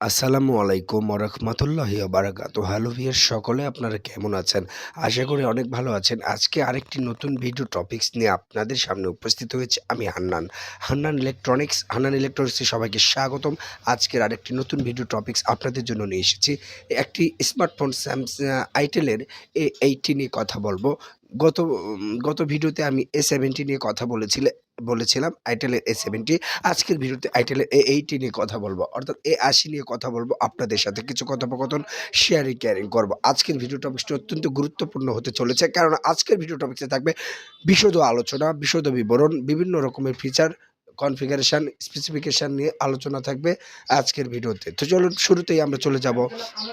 আসসালামু আলাইকুম ওরহমতুল্লাহি ওবারাকাতুহু। হ্যালো ভিউয়ার্স, সকলে আপনারা কেমন আছেন? আশা করি অনেক ভালো আছেন। আজকে আরেকটি নতুন ভিডিও টপিকস নিয়ে আপনাদের সামনে উপস্থিত হয়েছি আমি হান্নান। হান্নান ইলেকট্রনিক্সে সবাইকে স্বাগতম। আজকের আরেকটি নতুন ভিডিও টপিকস আপনাদের জন্য নিয়ে এসেছি। একটি স্মার্টফোন আইটেলের A80 নিয়ে কথা বলবো। গত ভিডিওতে আমি A70 নিয়ে কথা বলেছিলাম আইটেলের A70। আজকের ভিডিওতে আইটেলের A80 নিয়ে কথা বলবো, অর্থাৎ A80 নিয়ে কথা বলবো। আপনাদের সাথে কিছু কথোপকথন কেয়ারিং করবো। আজকের ভিডিও টপিকসটি অত্যন্ত গুরুত্বপূর্ণ হতে চলেছে, কারণ আজকের ভিডিও টপিকসে থাকবে বিশদ আলোচনা, বিশদ বিবরণ, বিভিন্ন রকমের ফিচার, কনফিগারেশন, স্পেসিফিকেশন নিয়ে আলোচনা থাকবে আজকের ভিডিওতে। তো চলুন শুরুতেই আমরা চলে যাব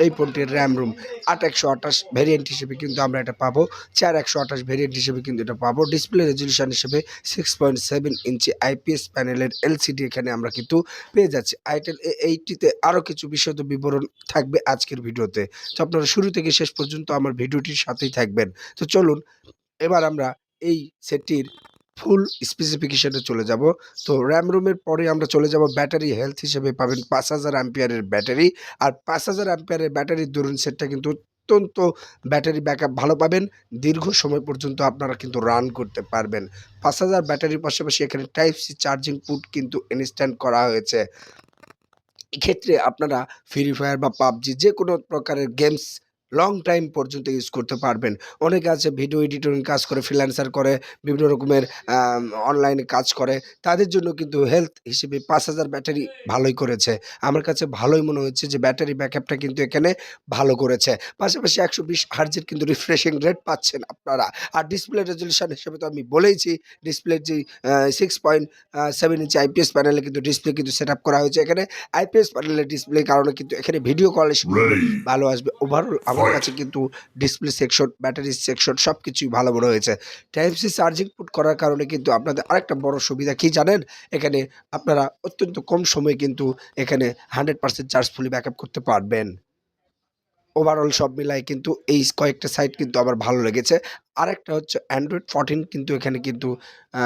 এই ফোনটির র্যাম রুম ৮/১২৮ ভেরিয়েন্ট হিসেবে কিন্তু আমরা এটা পাবো। ৪/১২৮ ভেরিয়েন্ট হিসেবে কিন্তু এটা পাবো। ডিসপ্লে রেজলিউশন হিসেবে 6.7 ইঞ্চি আইপিএস প্যানেলের এলসিডি এখানে আমরা কিন্তু পেয়ে যাচ্ছি। আইটেল A80-তে আরও কিছু বিশদ বিবরণ থাকবে আজকের ভিডিওতে। তো আপনারা শুরু থেকে শেষ পর্যন্ত আমার ভিডিওটির সাথেই থাকবেন। তো চলুন এবার আমরা এই সেটটির ফুল স্পেসিফিকেশনে চলে যাব। তো র্যাম রুমের পরে আমরা চলে যাব ব্যাটারি হেলথ হিসেবে পাবেন ৫০০০ অ্যাম্পিয়ারের ব্যাটারি। আর ৫০০০ অ্যাম্পিয়ারের ব্যাটারির দরুন সেটটা কিন্তু অত্যন্ত ব্যাটারি ব্যাকআপ ভালো পাবেন। দীর্ঘ সময় পর্যন্ত আপনারা কিন্তু রান করতে পারবেন। ৫০০০ ব্যাটারির পাশাপাশি এখানে টাইপ সি চার্জিং পোর্ট কিন্তু ইনস্ট্যান্ট করা হয়েছে। এক্ষেত্রে আপনারা ফ্রি ফায়ার বা পাবজি যে কোনো প্রকারের গেমস লং টাইম পর্যন্ত ইউজ করতে পারবেন। অনেকে আছে ভিডিও এডিটিং কাজ করে, ফ্রিল্যান্সার করে, বিভিন্ন রকমের অনলাইনে কাজ করে। তাদের জন্য কিন্তু হেলথ হিসেবে ৫০০০ ব্যাটারি ভালোই করেছে। আমার কাছে ভালোই মনে হচ্ছে যে ব্যাটারি ব্যাকআপটা কিন্তু এখানে ভালো করেছে। পাশাপাশি ১২০ হার্টজের কিন্তু রিফ্রেশিং রেট পাচ্ছেন আপনারা। আর ডিসপ্লে রেজোলিউশন হিসেবে তো আমি বলেইছি, ডিসপ্লের যে 6.7 ইঞ্চি আইপিএস প্যানেলে কিন্তু ডিসপ্লে কিন্তু সেটআপ করা হয়েছে এখানে। আইপিএস প্যানেলের ডিসপ্লের কারণে কিন্তু এখানে ভিডিও কোয়ালিটি ভালো আসবে। ওভারঅল আমার কাছে কিন্তু ডিসপ্লে সেকশন, ব্যাটারি সেকশন সবকিছুই ভালো মনে হয়েছে। টাইপ সি চার্জিং পোর্ট করার কারণে কিন্তু আপনাদের আরেকটা বড় সুবিধা কি জানেন? এখানে আপনারা অত্যন্ত কম সময়ে কিন্তু এখানে 100% চার্জ ফুলি ব্যাকআপ করতে পারবেন। ওভারঅল সব মিলায় কিন্তু এই কয়েকটা সাইট কিন্তু আমার ভালো লেগেছে। আরেকটা হচ্ছে Android 14 কিন্তু এখানে কিন্তু আ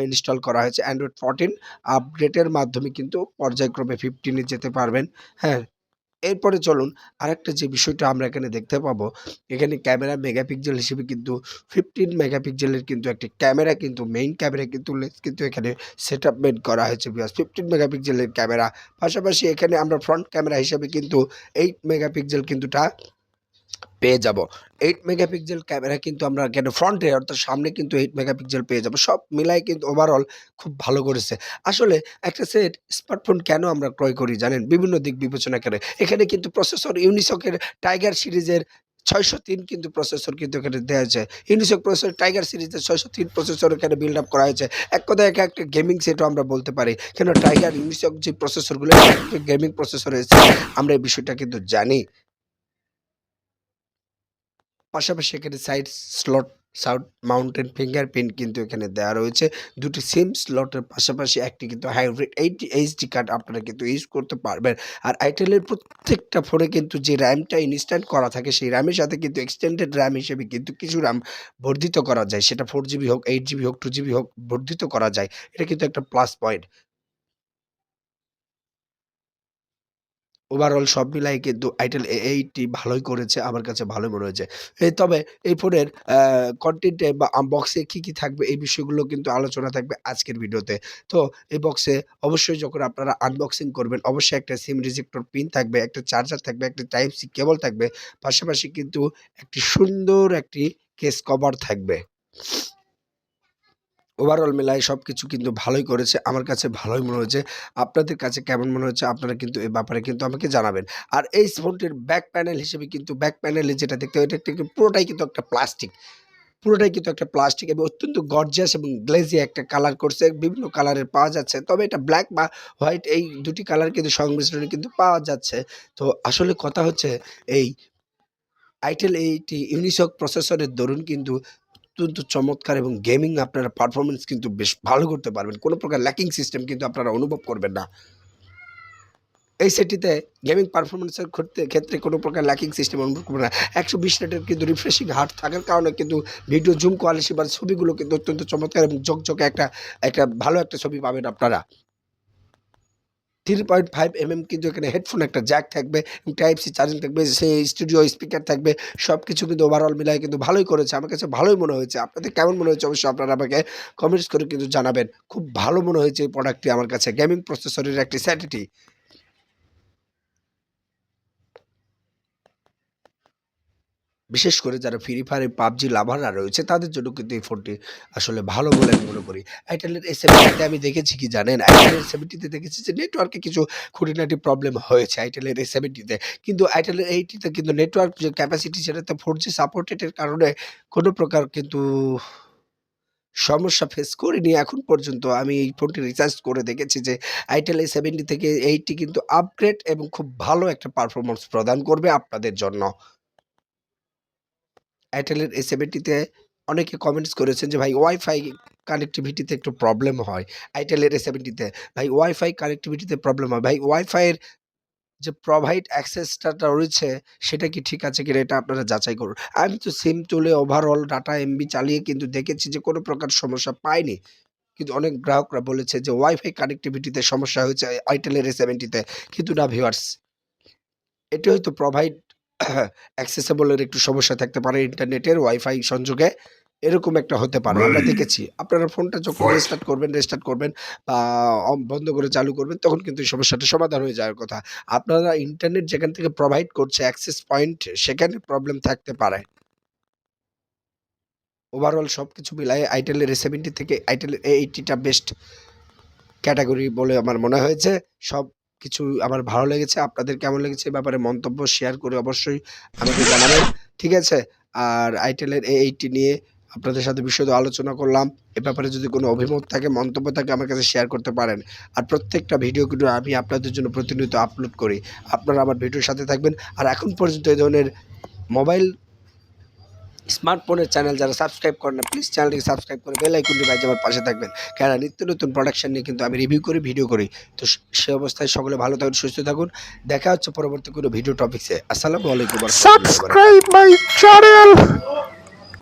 ইনস্টল করা হয়েছে। Android 14 আপগ্রেডের মাধ্যমে কিন্তু পর্যায়ক্রমে 15 এ যেতে পারবেন। হ্যাঁ? এরপরে চলুন আরেকটা যে বিষয়টা আমরা এখানে দেখতে পাবো, এখানে ক্যামেরা মেগাপিক্সেল হিসেবে কিন্তু 15 মেগাপিক্সেলের কিন্তু একটি ক্যামেরা কিন্তু মেইন ক্যামেরা কিন্তু লেন্স কিন্তু এখানে সেটআপমেন্ট করা হয়েছে ভিউয়ার্স। 15 মেগাপিক্সেলের ক্যামেরা। পাশাপাশি এখানে আমরা ফ্রন্ট ক্যামেরা হিসেবে কিন্তু 8 মেগাপিক্সেল কিন্তুটা পেয়ে যাব। 8 মেগাপিক্সেল ক্যামেরা কিন্তু আমরা এখানে ফ্রন্টে, অর্থাৎ সামনে কিন্তু 8 মেগাপিক্সেল পেয়ে যাব। সব মিলায় কিন্তু ওভারঅল খুব ভালো করেছে। আসলে একটা সেট স্মার্টফোন কেন আমরা ক্রয় করি জানেন? বিভিন্ন দিক বিবেচনা করে। এখানে কিন্তু প্রসেসর ইউনিসকের টাইগার সিরিজের ৬০৩ কিন্তু প্রসেসর কিন্তু এখানে দেয়া হয়েছে। ইউনিসক প্রসেসর টাইগার সিরিজের ৬০৩ প্রসেসর এখানে বিল্ড আপ করা হয়েছে। এক কথায় একা একটা গেমিং সেটও আমরা বলতে পারি। কেন টাইগার ইউনিসক যে প্রসেসরগুলো গেমিং প্রসেসর রয়েছে, আমরা এই বিষয়টা কিন্তু জানি। পাশাপাশি এখানে side slot sound mountain fingerprint কিন্তু এখানে দেওয়া রয়েছে। ২ টি সিম স্লটের পাশাপাশি একটি কিন্তু হাইব্রিড এইচডি কার্ড আপনারা কিন্তু ইউজ করতে পারবেন। আর আইটেলের প্রত্যেকটা ফোনে কিন্তু যে র‍্যামটা ইনস্ট্যান্ট করা থাকে, সেই র‍্যামের সাথে কিন্তু এক্সটেন্ডেড র‍্যাম হিসেবে কিন্তু কিছু র‍্যাম বর্ধিত করা যায়। সেটা 4 জিবি হোক, 8 জিবি হোক, 2 জিবি হোক, বর্ধিত করা যায়। এটা কিন্তু একটা প্লাস পয়েন্ট। ওভারঅল সব মিলায় কিন্তু আইটেল A80 ভালোই করেছে। আমার কাছে ভালোই মনে হয়েছে। তবে এই ফোনের কনটেন্টে বা আনবক্সে কি থাকবে এই বিষয়গুলো কিন্তু আলোচনা থাকবে আজকের ভিডিওতে। তো এই বক্সে অবশ্যই যখন আপনারা আনবক্সিং করবেন, অবশ্যই একটা সিম রিজেক্টর পিন থাকবে, একটা চার্জার থাকবে, একটা টাইপ সি কেবল থাকবে। পাশাপাশি কিন্তু একটি সুন্দর একটি কেস কভার থাকবে। ওভারঅল মিলায় সবকিছু কিন্তু ভালোই করেছে। আমার কাছে ভালোই মনে হয়েছে। আপনাদের কাছে কেমন মনে হচ্ছে আপনারা কিন্তু এ ব্যাপারে কিন্তু আমাকে জানাবেন। আর এই ফোনটির ব্যাক প্যানেল হিসেবে কিন্তু ব্যাক প্যানেলে যেটা দেখতে হয়, এটা কিন্তু পুরোটাই কিন্তু একটা প্লাস্টিক। পুরোটাই কিন্তু একটা প্লাস্টিক এবং অত্যন্ত গর্জিয়াস এবং গ্লেজি একটা কালার করছে। বিভিন্ন কালারের পাওয়া যাচ্ছে। তবে এটা ব্লাক বা হোয়াইট এই ২ টি কালার কিন্তু সংমিশ্রণে কিন্তু পাওয়া যাচ্ছে। তো আসলে কথা হচ্ছে এই আইটেল A80 ইউনিসক প্রসেসরের দরুন কিন্তু অত্যন্ত চমৎকার এবং গেমিং আপনারা পারফরম্যান্স কিন্তু বেশ ভালো করতে পারবেন। কোন প্রকার ল্যাকিং সিস্টেম কিন্তু আপনারা অনুভব করবেন না। এই সেটটিতে গেমিং পারফরম্যান্স এর ক্ষেত্রে কোন প্রকার ল্যাকিং সিস্টেম অনুভব করবেন না। ১২০ নেটের কিন্তু রিফ্রেশিং হার্ট থাকার কারণে কিন্তু ভিডিও জুম কোয়ালিটি বা ছবিগুলো কিন্তু অত্যন্ত চমৎকার এবং ঝকঝকে একটা ভালো একটা ছবি পাবেন আপনারা। 3.5 কিন্তু এখানে হেডফোন একটা জ্যাক থাকবে এবং টাইপ সি চার্জিং থাকবে, সেই স্টুডিও স্পিকার থাকবে। সবকিছু কিন্তু ওভারঅল মিলায় কিন্তু ভালোই করেছে। আমার কাছে ভালোই মনে হয়েছে। আপনাদের কেমন মনে হয়েছে অবশ্যই আপনারা আমাকে কমেন্টস করে কিন্তু জানাবেন। খুব ভালো মনে হয়েছে এই প্রোডাক্টটি আমার কাছে। গেমিং প্রসেসরের একটি সেট এটি। বিশেষ করে যারা ফ্রি ফায়ার, পাবজি লাভাররা রয়েছে তাদের জন্য কিন্তু এই ফোনটি আসলে ভালো বলে আমি মনে করি। আইটেলের A70 তে আমি দেখেছি কি জানেন? আইটেলের A70 তে দেখেছি যে নেটওয়ার্কে কিছু খুঁটিনাটি প্রবলেম হয়েছে আইটেলের A70 তে। কিন্তু আইটেলের A80 তে কিন্তু নেটওয়ার্ক যে ক্যাপাসিটি সেটাতে 4G সাপোর্টেড এর কারণে কোনো প্রকার কিন্তু সমস্যা ফেস করিনি এখন পর্যন্ত। আমি এই ফোনটি রিচার্জ করে দেখেছি যে আইটেল A70 থেকে 80 কিন্তু আপগ্রেড এবং খুব ভালো একটা পারফরম্যান্স প্রদান করবে আপনাদের জন্য। এয়ারটেলের A70 তে অনেকে কমেন্টস করেছেন যে, "ভাই ওয়াইফাই কানেক্টিভিটিতে একটু প্রবলেম হয়।" আইটেলের A70 তে ভাই ওয়াইফাই কানেক্টিভিটিতে প্রবলেম হয়। ভাই ওয়াইফাইয়ের যে প্রোভাইড অ্যাক্সেসটা রয়েছে সেটা কি ঠিক আছে কিনা এটা আপনারা যাচাই করুন। আমি তো সিম তুলে ওভারঅল ডাটা এমবি চালিয়ে কিন্তু দেখেছি যে কোনো প্রকার সমস্যা পাইনি। কিন্তু অনেক গ্রাহকরা বলেছে যে ওয়াইফাই কানেক্টিভিটিতে সমস্যা হয়েছে আইটেলের A70 তে। কিন্তু না ভিউয়ার্স, এটি হয়তো প্রোভাইড accessible এর একটু সমস্যা থাকতে পারে ইন্টারনেটের ওয়াইফাই সংযোগে। এরকম একটা হতে পারে। আমরা দেখেছি। আপনারা ফোনটা যখন রেস্টার্ট করবেন বা বন্ধ করে চালু করবেন তখন কিন্তু এই সমস্যাটার সমাধান হয়ে যাওয়ার কথা। আপনারা ইন্টারনেট যেখান থেকে প্রোভাইড করছে অ্যাক্সেস পয়েন্ট সেখানে প্রবলেম থাকতে পারে। ওভারঅল সবকিছু মিলায়ে আইটেলের A70 থেকে আইটেলের A80 টা বেস্ট ক্যাটেগরি বলে আমার মনে হয়েছে। সবকিছু আমার ভালো লেগেছে। আপনাদের কেমন লেগেছে এ ব্যাপারে মন্তব্য শেয়ার করে অবশ্যই আমাকে জানাবেন। ঠিক আছে? আর আইটেলের A80 নিয়ে আপনাদের সাথে বিশদ আলোচনা করলাম। এ ব্যাপারে যদি কোনো অভিমত থাকে, মন্তব্য থাকে আমার কাছে শেয়ার করতে পারেন। আর প্রত্যেকটা ভিডিও কিন্তু আমি আপনাদের জন্য প্রতিনিয়ত আপলোড করি। আপনারা আমার ভিডিওর সাথে থাকবেন। আর এখন পর্যন্ত এই ধরনের মোবাইল স্মার্টফোনের চ্যানেল যারা সাবস্ক্রাইব করেন না, প্লিজ চ্যানেলটিকে সাবস্ক্রাইব করে বেল আইকনটি বাজিয়ে আমার পাশে থাকবেন। কেননা নিত্য নতুন প্রোডাকশন নিয়ে কিন্তু আমি রিভিউ করি, ভিডিও করি। তো সে অবস্থায় সকলে ভালো থাকুন, সুস্থ থাকুন। দেখা হচ্ছে পরবর্তী কোনো ভিডিও টপিকসে। আসসালামু আলাইকুম ওয়া রাহমাতুল্লাহি ওয়া বারাকাতুহু। Subscribe my channel.